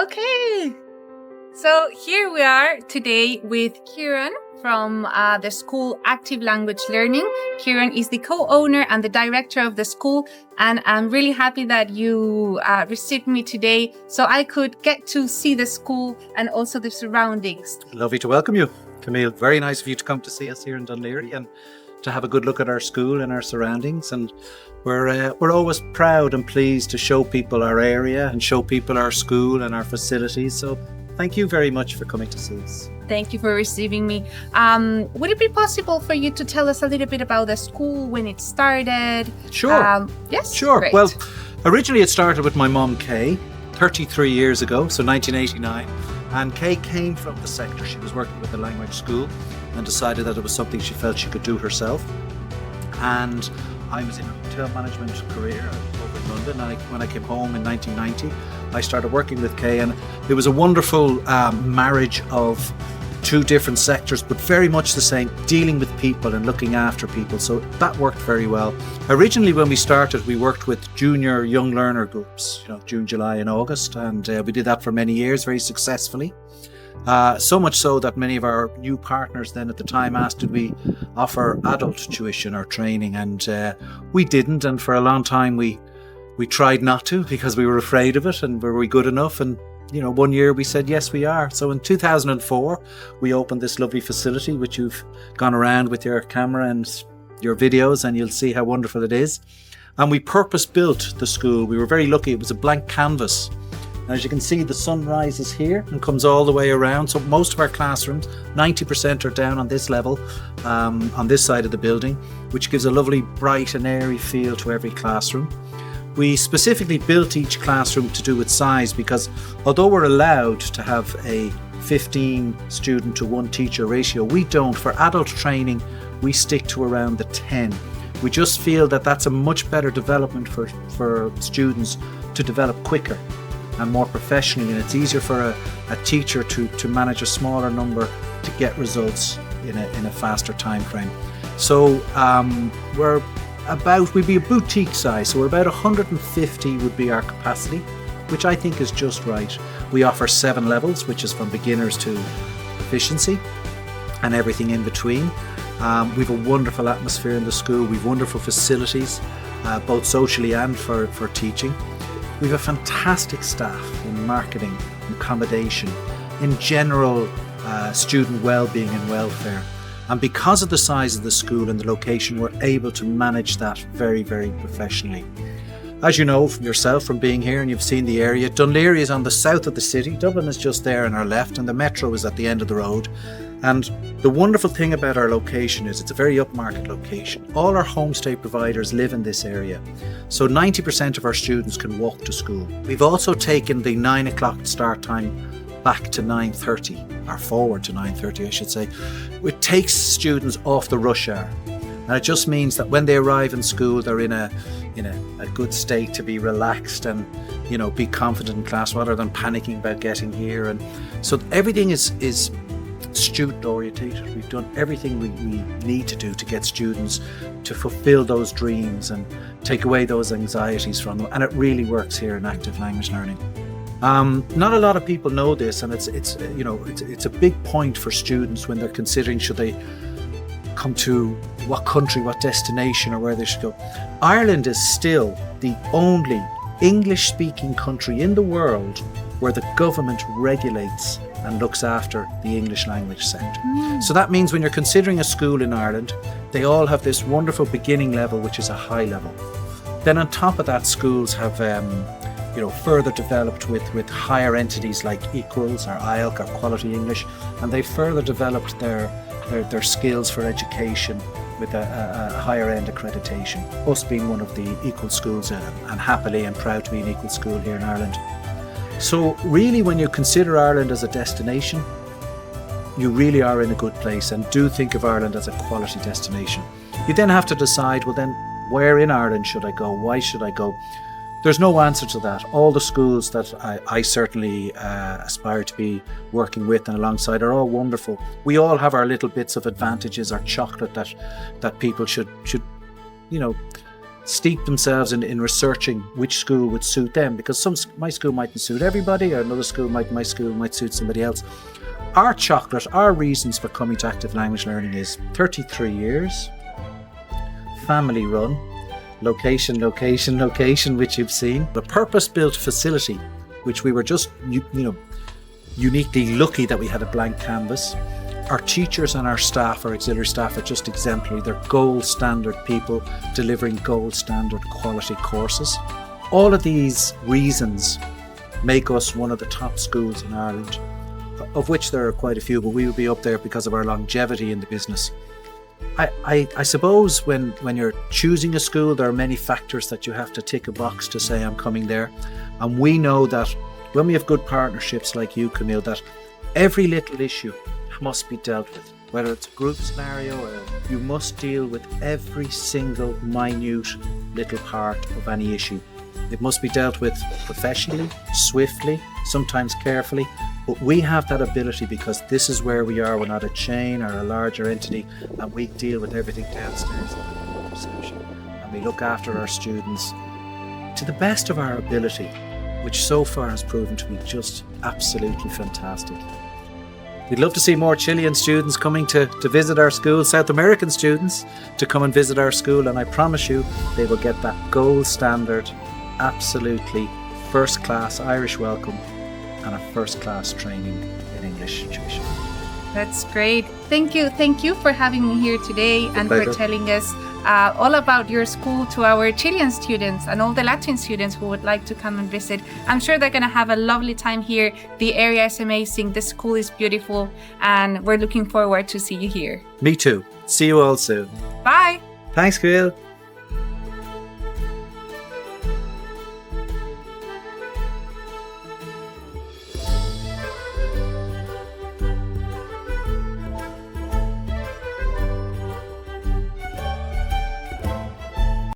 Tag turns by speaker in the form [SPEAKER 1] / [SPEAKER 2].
[SPEAKER 1] Okay. So here we are today with Kieran from the school Active Language Learning. Kieran is the co-owner and the director of the school, and I'm really happy that you received me today so I could get to see the school and also the surroundings.
[SPEAKER 2] Lovely to welcome you, Camille. Very nice of you to come to see us here in Dun Laoghaire and to have a good look at our school and our surroundings. And we're always proud and pleased to show people our area and show people our school and our facilities. So thank you very much for coming to see us.
[SPEAKER 1] Thank you for receiving me. Would it be possible for you to tell us a little bit about the school, when it started?
[SPEAKER 2] Sure.
[SPEAKER 1] Yes?
[SPEAKER 2] Sure.
[SPEAKER 1] Great.
[SPEAKER 2] Well, originally it started with my mum, Kay, 33 years ago, so 1989. And Kay came from the sector. She was working with the language school and decided that it was something she felt she could do herself. And I was in a hotel management career over in London. And when I came home in 1990, I started working with Kay, and it was a wonderful marriage of two different sectors, but very much the same, dealing with people and looking after people. So that worked very well. Originally, when we started, we worked with junior young learner groups, June, July and August. And we did that for many years, very successfully. So much so that many of our new partners then at the time asked, did we offer adult tuition or training? And we didn't. And for a long time, we tried not to because we were afraid of it. And were we good enough? And one year we said, yes, we are. So in 2004, we opened this lovely facility, which you've gone around with your camera and your videos, and you'll see how wonderful it is. And we purpose-built the school. We were very lucky. It was a blank canvas. And as you can see, the sun rises here and comes all the way around. So most of our classrooms, 90% are down on this level, on this side of the building, which gives a lovely bright and airy feel to every classroom. We specifically built each classroom to do with size because although we're allowed to have a 15 student to 1 teacher ratio, we don't. For adult training, we stick to around the 10. We just feel that that's a much better development for students to develop quicker and more professionally, and it's easier for a teacher to manage a smaller number to get results in a faster time frame. So we'd be a boutique size, so we're about 150 would be our capacity, which I think is just right. We offer 7 levels, which is from beginners to proficiency and everything in between. We've a wonderful atmosphere in the school. We've wonderful facilities, both socially and for teaching. We've a fantastic staff in marketing, accommodation, in general student well-being and welfare. And because of the size of the school and the location, we're able to manage that very, very professionally. As you know yourself from being here and you've seen the area, Dun Laoghaire is on the south of the city. Dublin is just there on our left and the metro is at the end of the road. And the wonderful thing about our location is it's a very upmarket location. All our homestay providers live in this area. So 90% of our students can walk to school. We've also taken the 9 o'clock start time back to 9:30, or forward to 9:30, I should say. It takes students off the rush hour. And it just means that when they arrive in school, they're in a good state to be relaxed and, be confident in class rather than panicking about getting here. And so everything is student orientated. We've done everything we need to do to get students to fulfill those dreams and take away those anxieties from them. And it really works here in Active Language Learning. Not a lot of people know this, and it's a big point for students when they're considering should they come to what country, what destination, or where they should go. Ireland is still the only English-speaking country in the world where the government regulates and looks after the English language sector. So that means when you're considering a school in Ireland, they all have this wonderful beginning level, which is a high level. Then on top of that, schools have further developed with higher entities like Equals or IELTS or Quality English, and they've further developed their skills for education with a higher end accreditation. Us being one of the Equal schools, and happily and proud to be an Equal school here in Ireland. So really, when you consider Ireland as a destination, you really are in a good place, and do think of Ireland as a quality destination. You then have to decide, well then, where in Ireland should I go? Why should I go? There's no answer to that. All the schools that I certainly aspire to be working with and alongside are all wonderful. We all have our little bits of advantages, our chocolate that people should steep themselves in researching which school would suit them, because my school mightn't suit everybody, or another school my school might suit somebody else. Our chocolate, our reasons for coming to Active Language Learning is 33 years, family run, location, which you've seen, the purpose-built facility, which we were just, uniquely lucky that we had a blank canvas. Our teachers and our staff, our auxiliary staff, are just exemplary. They're gold standard people delivering gold standard quality courses. All of these reasons make us one of the top schools in Ireland, of which there are quite a few, but we will be up there because of our longevity in the business. I suppose when you're choosing a school, there are many factors that you have to tick a box to say, I'm coming there. And we know that when we have good partnerships like you, Camille, that every little issue must be dealt with, whether it's a group scenario, or you must deal with every single minute little part of any issue. It must be dealt with professionally, swiftly, sometimes carefully, but we have that ability because this is where we are. We're not a chain or a larger entity, and we deal with everything downstairs in the reception, and we look after our students to the best of our ability, which so far has proven to be just absolutely fantastic. We'd love to see more Chilean students coming to visit our school, South American students to come and visit our school, and I promise you they will get that gold standard, absolutely first class Irish welcome and a first class training in English tuition.
[SPEAKER 1] That's great. Thank you for having me here today and for telling us all about your school to our Chilean students and all the Latin students who would like to come and visit. I'm sure they're going to have a lovely time here. The area is amazing, the school is beautiful, and we're looking forward to see you here.
[SPEAKER 2] Me too. See you all soon.
[SPEAKER 1] Bye.
[SPEAKER 2] Thanks, Camille.